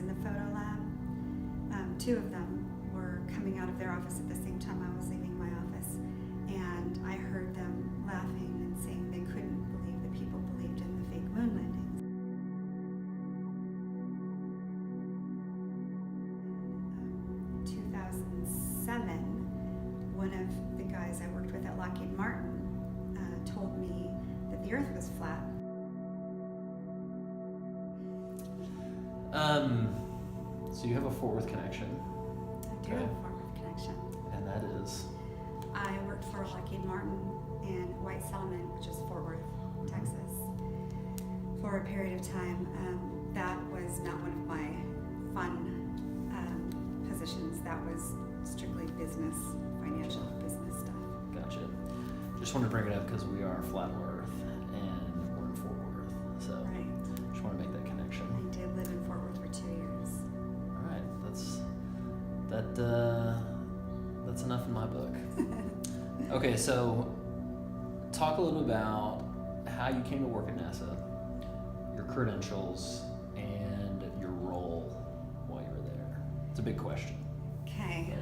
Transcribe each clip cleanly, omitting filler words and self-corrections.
in the photo lab. Two of them were coming out of their office at the same time I was leaving my office, and I heard them laughing and saying they couldn't believe that people believed in the fake moon landings. 2007, one of the guys I worked with at Lockheed Martin told me that the Earth was flat. So you have a Fort Worth connection. I do have a Fort Worth connection. And that is? I worked for Lockheed Martin in White Settlement, which is Fort Worth, Texas, for a period of time. That was not one of my fun positions. That was strictly business, financial business stuff. Gotcha. Just wanted to bring it up because we are Flat Earth and we're in Fort Worth. So Right. just want to make that connection. I did live in Fort Worth for 2 years. All right. That's enough in my book. Okay, so talk a little about how you came to work at NASA, your credentials, and your role while you were there. It's a big question. Okay.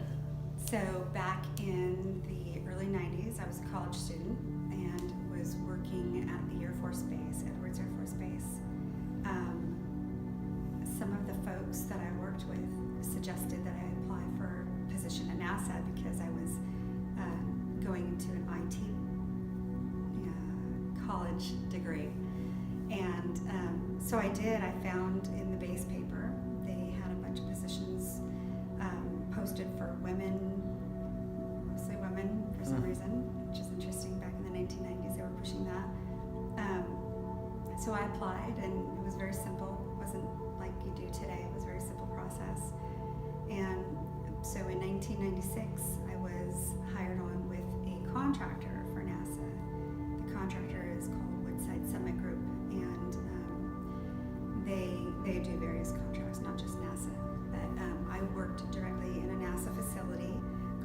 So back in the early 90s, I was a college student and was working at the Air Force Base, Edwards Air Force Base. Some of the folks that I worked with suggested that I apply for a position at NASA because I was going into an IT college degree. And so I did. I found in the base paper, they had a bunch of positions posted for women, mostly women for some reason, which is interesting. Back in the 1990s, they were pushing that. So I applied, and it was very simple. It wasn't like you do today. It was a very simple process. And so in 1996, I was hired on with a contractor for NASA. The contractor is called CYNDI Group, and they do various contracts, not just NASA. But I worked directly in a NASA facility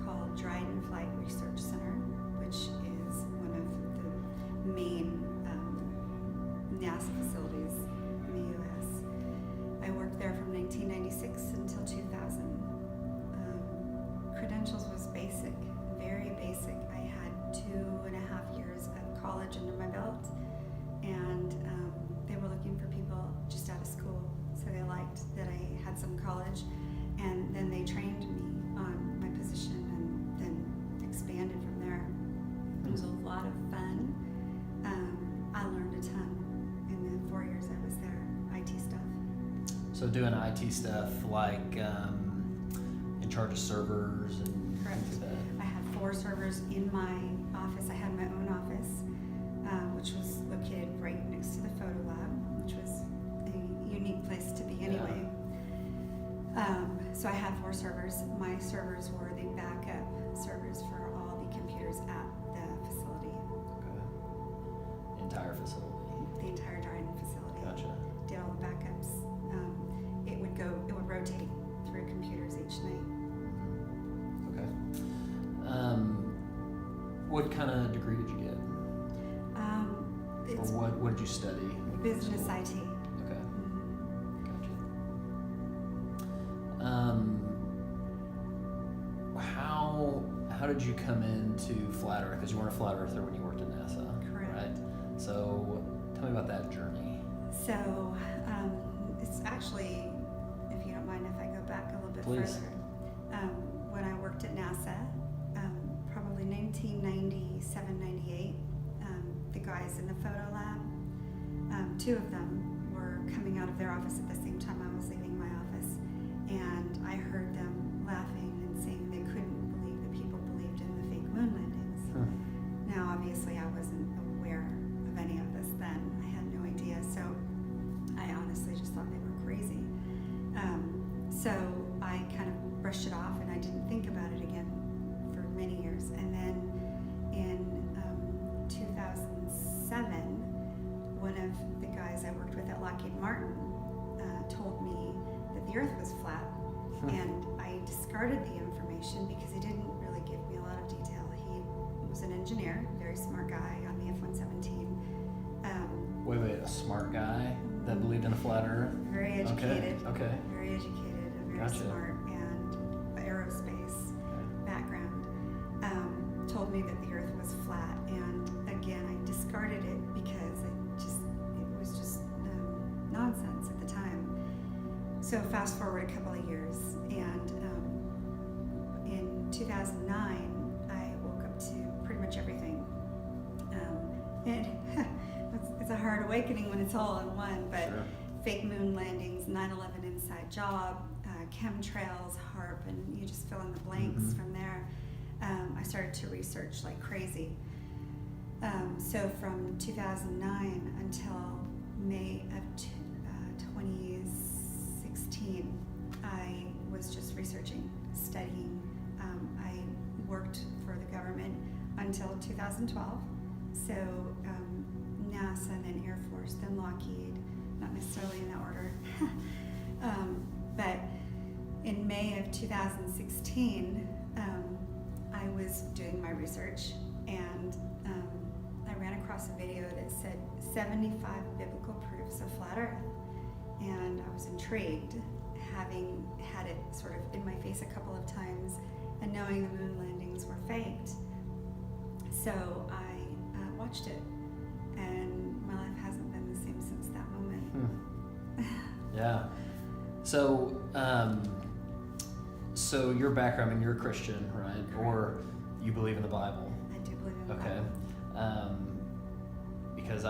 called Dryden Flight Research Center, which is one of the main NASA facilities in the U.S. I worked there from 1996 until 2000. Credentials was basic, very basic. I had 2.5 years of college under my belt, and they were looking for people just out of school. So they liked that I had some college, and then they trained me on my position and then expanded from there. It was a lot of fun. I learned a ton in the 4 years I was there, IT stuff. So doing IT stuff like in charge of servers and Correct. things like that. I had 4 servers in my office. I had my own office, which was located right next to the photo lab, which was a unique place to be anyway. So I had 4 servers. My servers were the backup servers for all the computers at the facility. Okay. Entire facility. The entire Dryden facility. Gotcha. Did all the backups. It would rotate through computers each night. Okay. What kind of degree did you get? It's Or what did you study? What did you business school? IT. Okay. Gotcha. How did you come into Flat Earth? Because you weren't a Flat Earther when you worked at NASA. Correct. Right? So tell me about that journey. So it's actually, if you don't mind if I go back a little bit Please. further, when I worked at NASA, probably 1997, 98, the guys in the photo lab, 2 of them were coming out of their office at the same time I was leaving my office, and I heard them laughing and saying they couldn't believe that people believed in the fake moon landings. Now, obviously, I wasn't aware of any of this then. I had no idea, so I honestly just thought they were crazy. So I kind of brushed it off, and I didn't think about it again for many years. And then in 2007, one of the guys I worked with at Lockheed Martin told me that the Earth was flat, and I discarded the information because he didn't really give me a lot of detail. He was an engineer, very smart guy on the F-117. Wait, a smart guy? that believed in a flat Earth. Very educated. Okay. Very educated, very Gotcha. smart, and aerospace background. Told me that the Earth was flat, and again, I discarded it because it was just nonsense at the time. So fast forward a couple of years, and in 2009, I woke up to pretty much everything. And it's a hard awakening when it's all in one, but Sure. fake moon landings, 9/11 inside job, chemtrails, HARP, and you just fill in the blanks Mhm. from there. I started to research like crazy. So from 2009 until May of 2016, I was just researching, studying. I worked for the government until 2012. So NASA, and then Air Force, then Lockheed, not necessarily in that order. But in May of 2016, I was doing my research, and I ran across a video that said 75 biblical proofs of flat Earth. And I was intrigued, having had it sort of in my face a couple of times and knowing the moon landings were faked. So I watched it, and my life hasn't been the same since that moment. Yeah. So, so your background, I mean, you're a Christian, right? Correct. Or you believe in the Bible? I do believe in the Okay. Bible. Because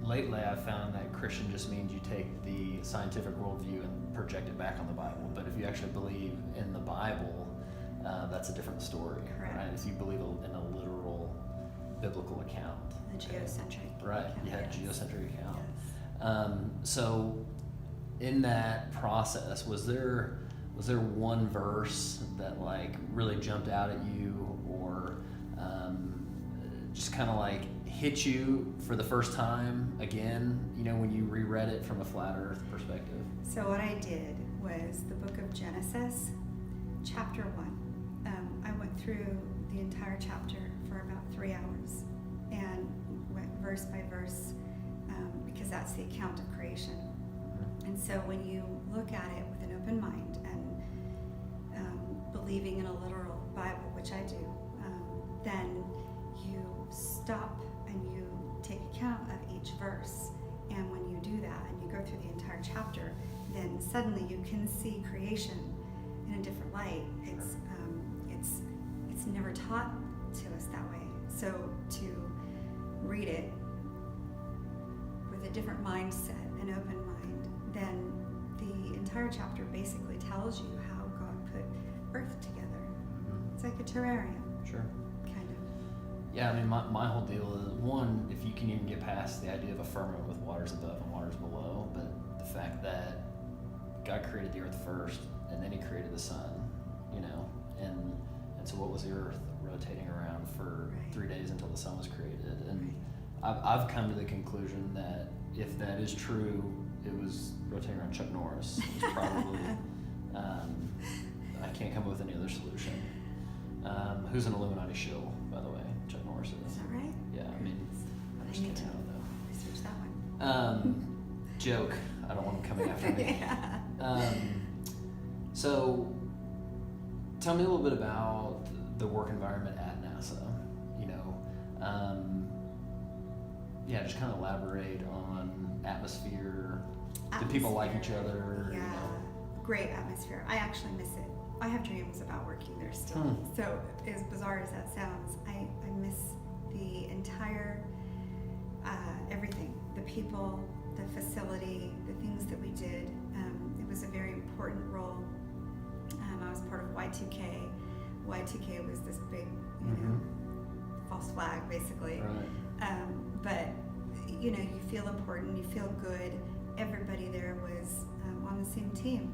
lately I've found that Christian just means you take the scientific worldview and project it back on the Bible. But if you actually believe in the Bible, that's a different story, Correct. right? If you believe in a literal biblical account. The okay? geocentric. Right, you had a Yes. geocentric account. Yes. So in that process, was there one verse that like really jumped out at you, or just kind of like hit you for the first time again, you know, when you reread it from a flat Earth perspective? So what I did was the book of Genesis, chapter 1. I went through the entire chapter for about 3 hours and went verse by verse, because that's the account of creation. And so when you look at it with an open mind and believing in a literal Bible, which I do, then you stop and you take account of each verse. And when you do that and you go through the entire chapter, then suddenly you can see creation in a different light. It's never taught to us that way. So to read it with a different mindset, an open mind, then the entire chapter basically tells you how God put Earth together. It's like a terrarium, Sure. kind of. Yeah, I mean, my whole deal is, one, if you can even get past the idea of a firmament with waters above and waters below, but the fact that God created the earth first, and then he created the sun, you know, and so what was the earth rotating around for Right. 3 days until the sun was created? And I've come to the conclusion that if that is true, it was rotating around Chuck Norris. It was probably, I can't come up with any other solution. Who's an Illuminati shill, by the way? Chuck Norris is. Is that right? Yeah, I mean, I'm I just need kidding, to I don't know. research that one. Joke. I don't want him coming after me. Yeah. So, tell me a little bit about the work environment at NASA. You know, yeah, just kind of elaborate on atmosphere. Do people like each other? Yeah, You know? great atmosphere. I actually miss it. I have dreams about working there still. So as bizarre as that sounds, I miss the entire, everything. The people, the facility, the things that we did. It was a very important role. I was part of Y2K. Y2K was this big, you know, false flag, basically. Right. But, you know, you feel important, you feel good. Everybody there was on the same team.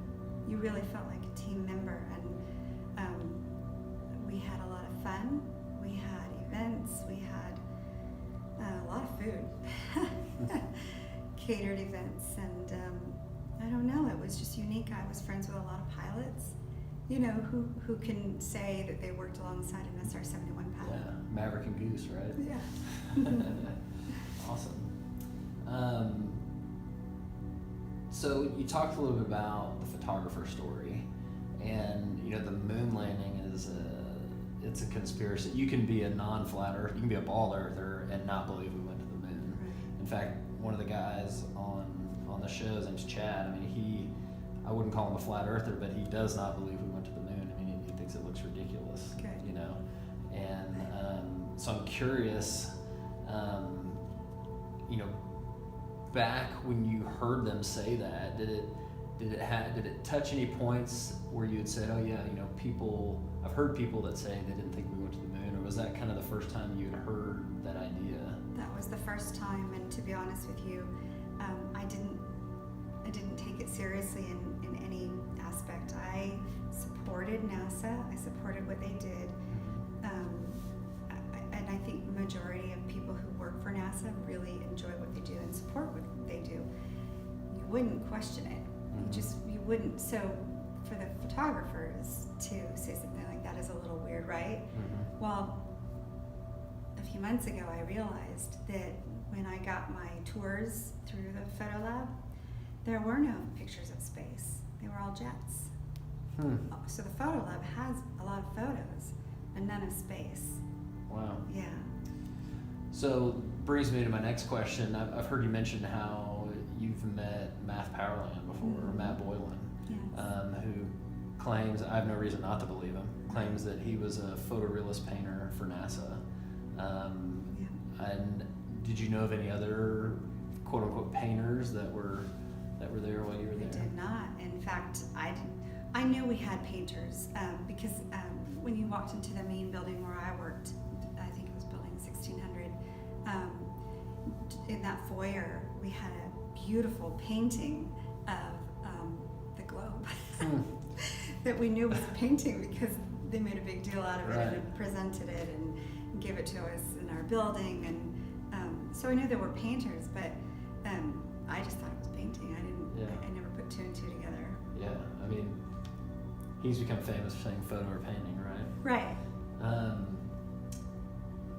You really felt like a team member, and we had a lot of fun. We had events. We had a lot of food, catered events, and I don't know. It was just unique. I was friends with a lot of pilots, you know, who can say that they worked alongside an SR-71 pilot. Yeah, Maverick and Goose, right? Yeah. Awesome. So you talked a little bit about the photographer story, and the moon landing is it's a conspiracy. You can be a non-flat earth, you can be a ball earther and not believe we went to the moon. Right. In fact, one of the guys on the show, his name's Chad. I mean, I wouldn't call him a flat earther, but he does not believe we went to the moon. I mean, he thinks it looks ridiculous. Good. And so I'm curious, back when you heard them say that, did it touch any points where you had said, oh yeah, I've heard people that say they didn't think we went to the moon, or was that kind of the first time you had heard that idea? That was the first time, and to be honest with you, I didn't take it seriously in any aspect. I supported NASA. I supported what they did. And I think the majority of people who work for NASA really enjoy what they do and support what they do. You wouldn't question it. You wouldn't. So for the photographers to say something like that is a little weird, right? Mm-hmm. Well, a few months ago I realized that when I got my tours through the photo lab, there were no pictures of space. They were all jets. So the photo lab has a lot of photos, but none of space. Wow. Yeah. So brings me to my next question. I've heard you mention how you've met Matt Powerland before, or Matt Boylan, Yes. Who claims, I have no reason not to believe him, claims that he was a photorealist painter for NASA. And did you know of any other quote unquote painters that were there while you were there? I did not. In fact, I knew we had painters because when you walked into the main building where I worked, I think it was building 1600, in that foyer we had a beautiful painting of the globe that we knew was a painting because they made a big deal out of it and presented it and gave it to us in our building, and so I knew there were painters, but I just thought it was painting. I never put two and two together. Yeah, I mean, he's become famous for saying photo or painting, right? Right.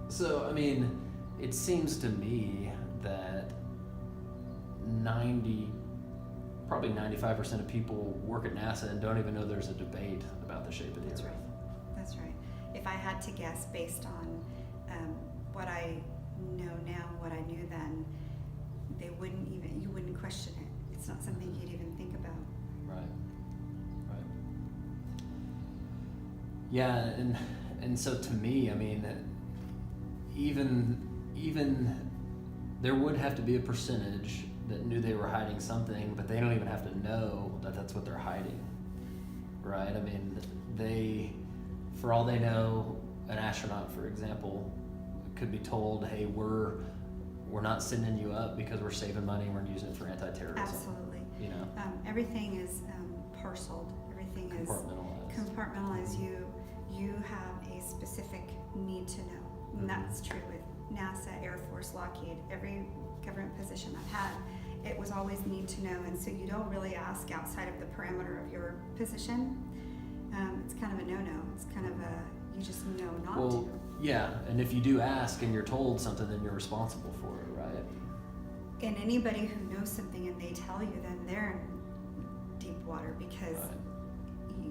So, I mean, it seems to me that probably 95% of people work at NASA and don't even know there's a debate about the shape of the That's Earth. right. That's right. If I had to guess based on what I know now, what I knew then, you wouldn't question it. It's not something you'd even think about. Right. Yeah, and so to me, I mean, even there would have to be a percentage that knew they were hiding something, but they don't even have to know that that's what they're hiding, right? I mean, for all they know, an astronaut, for example, could be told, hey, we're not sending you up because we're saving money and we're using it for anti-terrorism. Absolutely. Everything is parceled. Everything is compartmentalized. You have a specific need to know, and that's true with NASA, Air Force, Lockheed, every government position I've had. It was always need to know, and so you don't really ask outside of the parameter of your position. It's kind of a no-no. It's kind of you just know not to. Yeah, and if you do ask and you're told something, then you're responsible for it, right? And anybody who knows something and they tell you, then they're in deep water because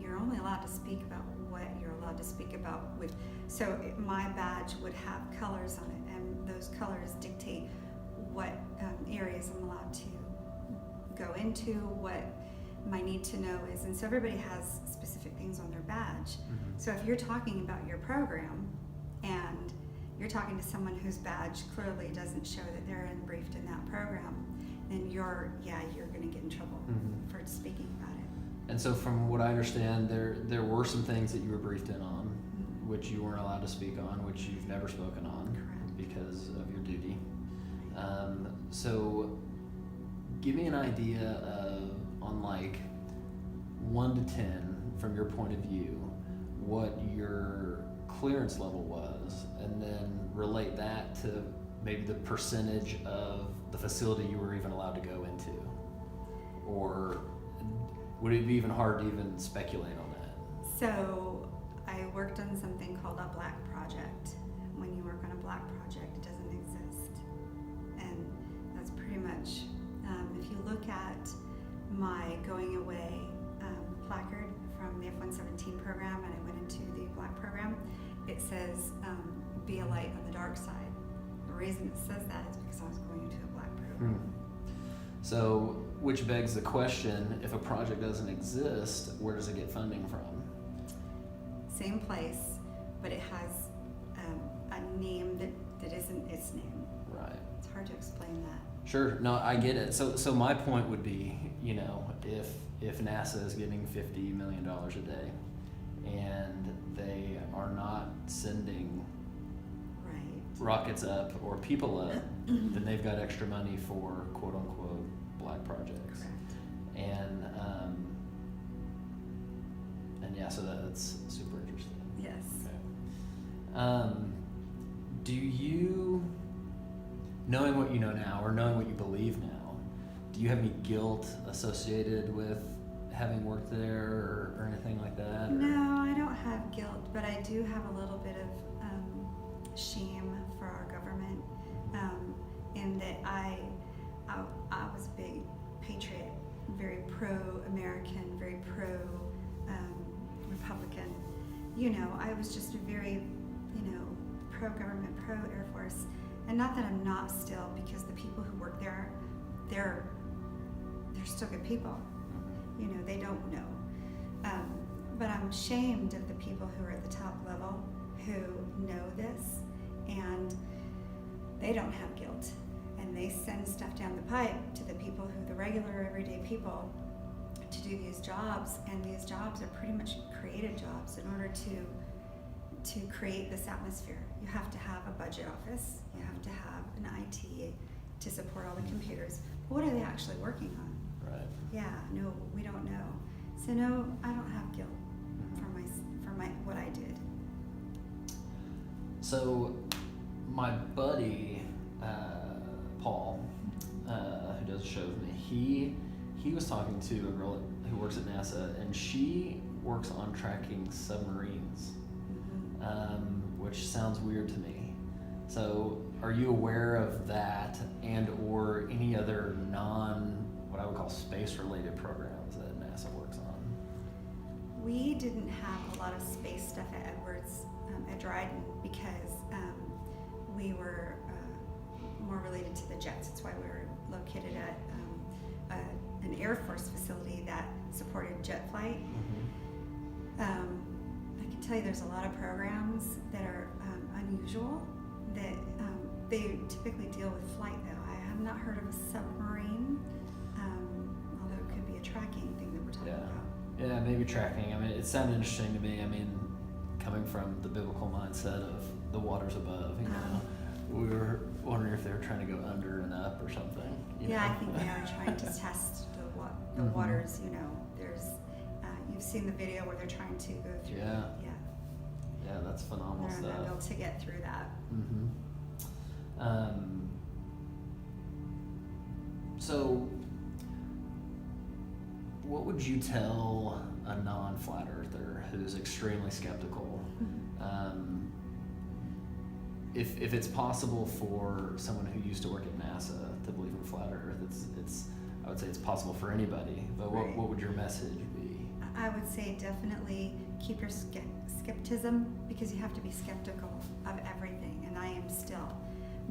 you're only allowed to speak about what you're allowed to speak about with. So my badge would have colors on it, and those colors dictate what areas I'm allowed to go into, what my need to know is, and so everybody has specific things on their badge. So if you're talking about your program and you're talking to someone whose badge clearly doesn't show that they're briefed in that program, then you're going to get in trouble for speaking about it. And so from what I understand, there were some things that you were briefed in on, which you weren't allowed to speak on, which you've never spoken on. Correct. Because of your duty. So give me an idea of, on like 1 to 10, from your point of view, what your clearance level was, and then relate that to maybe the percentage of the facility you were even allowed to go into. Or would it be even hard to even speculate on that? So I worked on something called a black project. When you work on a black project, it doesn't exist. And that's pretty much, if you look at 117 program and I went into the black program, it says be a light on the dark side. The reason it says that is because I was going into a black program. So, which begs the question, if a project doesn't exist, where does it get funding from? Same place, but it has a name that isn't its name. Right. It's hard to explain that. Sure. No, I get it. So my point would be, you know, if NASA is getting $50 million a day and they are not sending rockets up or people up, then they've got extra money for quote unquote black projects. Correct. And yeah, so that's super interesting. Yes. Okay. Do you, knowing what you know now or knowing what you believe now, do you have any guilt associated with having worked there or anything like that? Or? No, I don't have guilt, but I do have a little bit of shame for our government, in that I was a big patriot, very pro-American, very pro-Republican. You know, I was just a very, you know, pro-government, pro-Air Force. And not that I'm not still, because the people who work there, they're still good people. You know, they don't know. But I'm ashamed of the people who are at the top level who know this, and they don't have guilt. And they send stuff down the pipe to the people who, the regular everyday people, to do these jobs. And these jobs are pretty much created jobs. In order to create this atmosphere, you have to have a budget office, you have to have an IT to support all the computers. But what are they actually working on? Right. Yeah, no, we don't know. So no, I don't have guilt for my what I did. So my buddy Paul, who does a show with me, he was talking to a girl who works at NASA, and she works on tracking submarines, which sounds weird to me. So are you aware of that and or any other what I would call space-related programs that NASA works on? We didn't have a lot of space stuff at Edwards, at Dryden, because we were more related to the jets. That's why we were located at an Air Force facility that supported jet flight. I can tell you there's a lot of programs that are unusual, that they typically deal with flight, though. I have not heard of a submarine, although it could be a tracking thing that we're talking about. Yeah, maybe tracking. I mean, it sounded interesting to me. I mean, coming from the biblical mindset of the waters above, you know, we were wondering if they were trying to go under and up or something. Yeah, I think they are trying to test the waters. You know, there's you've seen the video where they're trying to go through. Yeah, that's phenomenal they're stuff. They're able to get through that. So, what would you tell a non-flat earther who's extremely skeptical? If it's possible for someone who used to work at NASA to believe in flat Earth, it's I would say it's possible for anybody. But Right. what would your message be? I would say definitely keep your skepticism, because you have to be skeptical of everything, and I am still.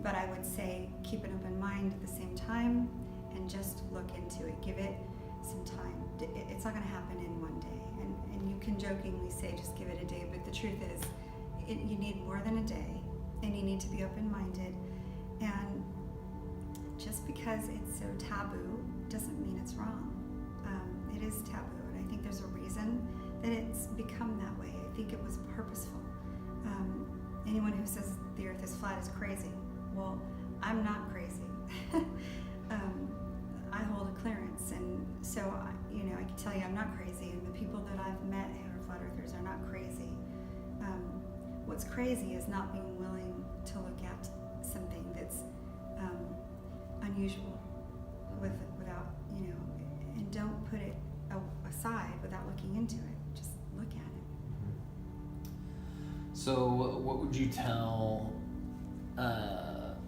But I would say keep an open mind at the same time, and just look into it. Give it some time. It's not going to happen in one day. And you can jokingly say just give it a day, but the truth is you need more than a day, and you need to be open-minded. And just because it's so taboo doesn't mean it's wrong. It is taboo, and I think there's a reason that it's become that way. I think it was purposeful. Anyone who says the earth is flat is crazy. Well, I'm not crazy. I hold a clearance, and so I can tell you I'm not crazy, and the people that I've met who are flat earthers are not crazy. What's crazy is not being willing to look at something that's unusual without, and don't put it aside without looking into it. Just look at it. So, what would you tell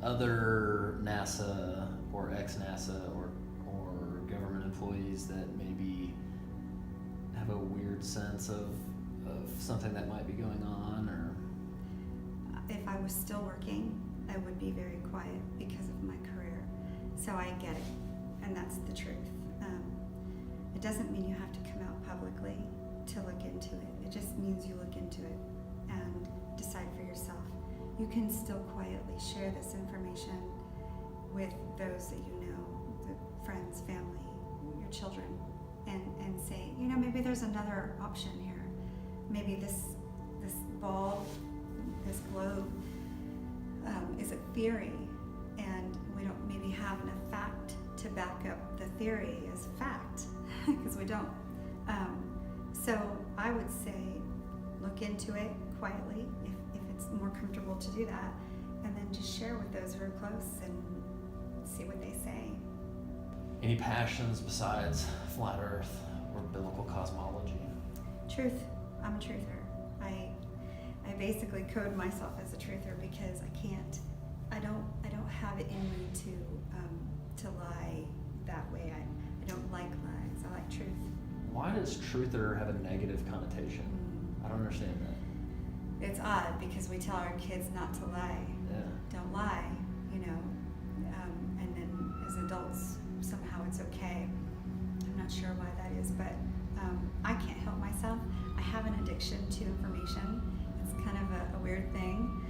other NASA or ex-NASA or government employees that maybe have a weird sense of something that might be going on, or? If I was still working, I would be very quiet because of my career. So I get it, and that's the truth. It doesn't mean you have to come out publicly to look into it. It just means you look into it and decide for yourself. You can still quietly share this information with those that you know, the friends, family, your children, and say, maybe there's another option here. Maybe this ball, this globe, is a theory, and we don't maybe have enough fact to back up the theory as fact, because we don't. So I would say look into it quietly if it's more comfortable to do that, and then just share with those who are close and see what they say. Any passions besides flat Earth or biblical cosmology? Truth. I'm a truther. I basically code myself as a truther because I don't have it in me to lie that way. I don't like lies. I like truth. Why does truther have a negative connotation? I don't understand that. It's odd because we tell our kids not to lie. Yeah. Don't lie, and then as adults, somehow it's okay. I'm not sure why that is, but I can't help myself. I have an addiction to information. It's kind of a weird thing,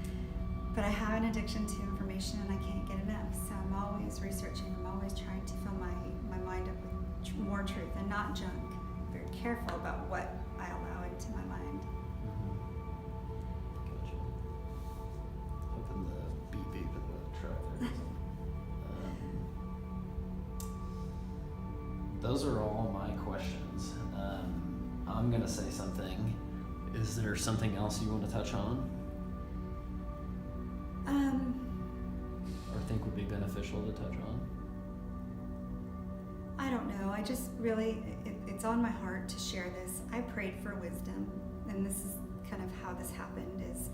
but I have an addiction to information and I can't get enough. So I'm always researching. I'm always trying to fill my mind up with more truth and not junk. I'm very careful about what I allow into my mind. Gotcha. Hoping the beep beep of the truck there isn't. Those are all my questions. I'm going to say something. Is there something else you want to touch on? Or think would be beneficial to touch on? I don't know. I just really, it's on my heart to share this. I prayed for wisdom, and this is kind of how this happened is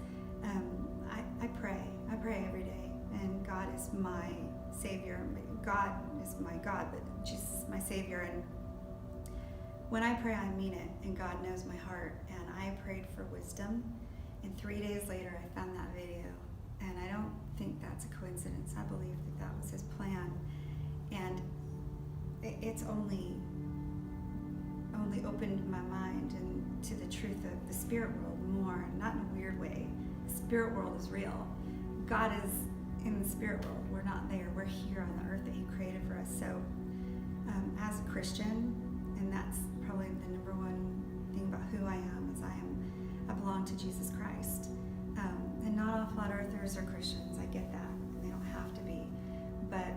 I pray. I pray every day, and God is my Savior. God is my God, but Jesus is my Savior. And when I pray, I mean it, and God knows my heart. And I prayed for wisdom, and 3 days later, I found that video. And I don't think that's a coincidence. I believe that was His plan. And it's only opened my mind and to the truth of the spirit world more, not in a weird way. The spirit world is real. God is in the spirit world. We're not there. We're here on the earth that He created for us. So as a Christian, and that's probably the number one thing about who I am, is I belong to Jesus Christ. And not all flat earthers are Christians. I get that. They don't have to be. But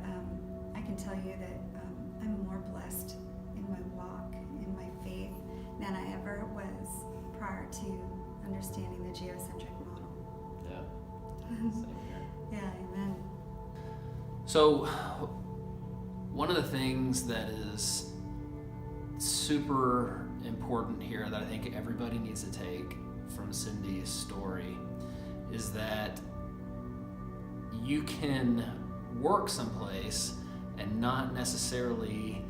I can tell you that I'm more blessed in my walk, in my faith, than I ever was prior to understanding the geocentric model. Yeah. Same here. Yeah, amen. So, one of the things that is super important here that I think everybody needs to take from CYNDI's story is that you can work someplace and not necessarily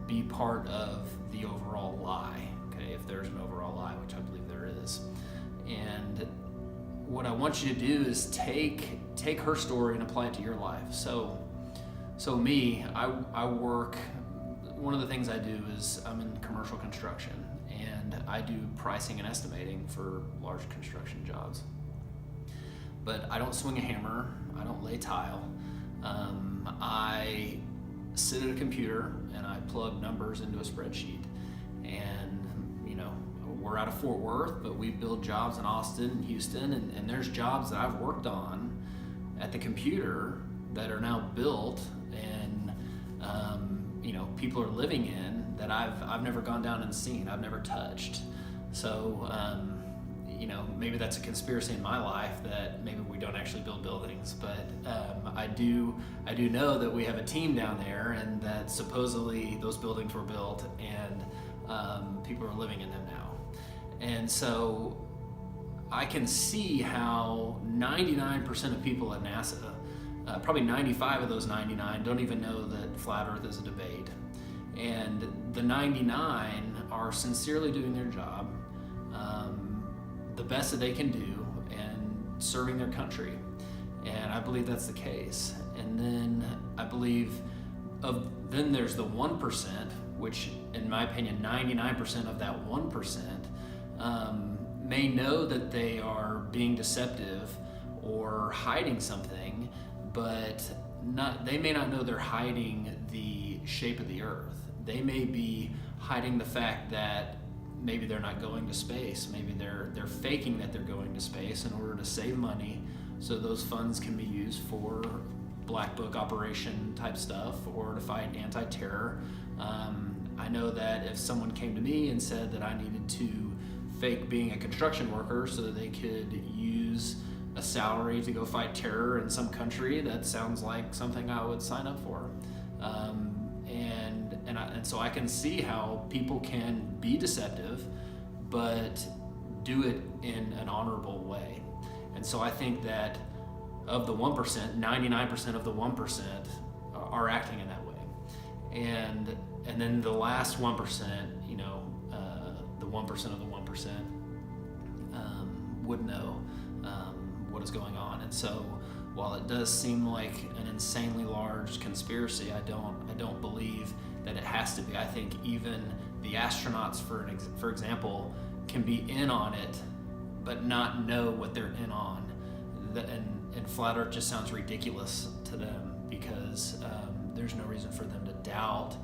be part of the overall lie, okay, if there's an overall lie, which I believe there is. And what I want you to do is take her story and apply it to your life. So me, I work, one of the things I do is I'm in commercial construction, and I do pricing and estimating for large construction jobs. But I don't swing a hammer, I don't lay tile. I sit at a computer and I plug numbers into a spreadsheet. And, we're out of Fort Worth, but we build jobs in Austin and Houston, and there's jobs that I've worked on at the computer that are now built and, people are living in that I've never gone down and seen, I've never touched. So, maybe that's a conspiracy in my life that maybe we don't actually build buildings, but I do know that we have a team down there, and that supposedly those buildings were built, and people are living in them now. And so I can see how 99% of people at NASA, probably 95 of those 99, don't even know that flat Earth is a debate. And the 99 are sincerely doing their job, the best that they can do, and serving their country. And I believe that's the case. And then I believe then there's the 1%, which in my opinion, 99% of that 1% may know that they are being deceptive or hiding something, but they may not know they're hiding the shape of the earth. They may be hiding the fact that maybe they're not going to space. Maybe they're faking that they're going to space in order to save money, so those funds can be used for black book operation type stuff or to fight anti-terror. I know that if someone came to me and said that I needed to fake being a construction worker so that they could use a salary to go fight terror in some country, that sounds like something I would sign up for. And so I can see how people can be deceptive, but do it in an honorable way. And so I think that of the 1%, 99% of the 1% are acting in that way. And then the last 1%, the 1% of the 1% would know what is going on. And so while it does seem like an insanely large conspiracy, I don't believe that it has to be. I think even the astronauts, for example, can be in on it, but not know what they're in on. And flat Earth just sounds ridiculous to them because there's no reason for them to doubt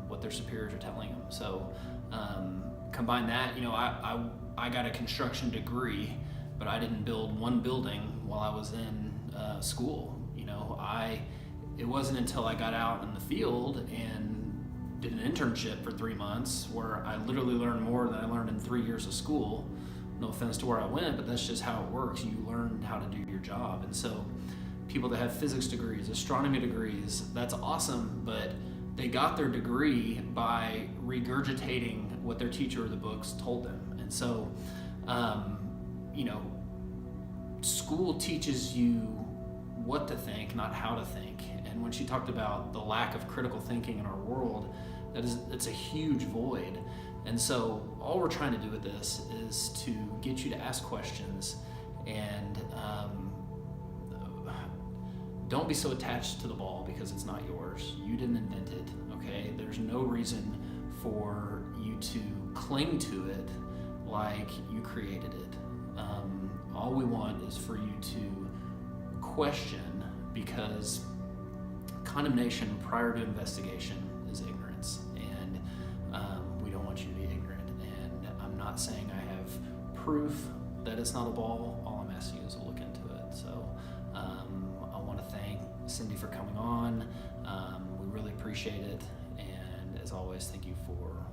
what their superiors are telling them. So combine that, I got a construction degree, but I didn't build one building while I was in school. It wasn't until I got out in the field and did an internship for 3 months where I literally learned more than I learned in 3 years of school. No offense to where I went, but that's just how it works. You learn how to do your job. And so people that have physics degrees, astronomy degrees, that's awesome, but they got their degree by regurgitating what their teacher or the books told them. And so, school teaches you what to think, not how to think. And when she talked about the lack of critical thinking in our world, it's a huge void. And so all we're trying to do with this is to get you to ask questions and don't be so attached to the ball because it's not yours. You didn't invent it, okay? There's no reason for you to cling to it like you created it. All we want is for you to question, because condemnation prior to investigation is ignorance, and we don't want you to be ignorant. And I'm not saying I have proof that it's not a ball. All I'm asking you is to look into it. So I want to thank Cindy for coming on. We really appreciate it, and as always, thank you for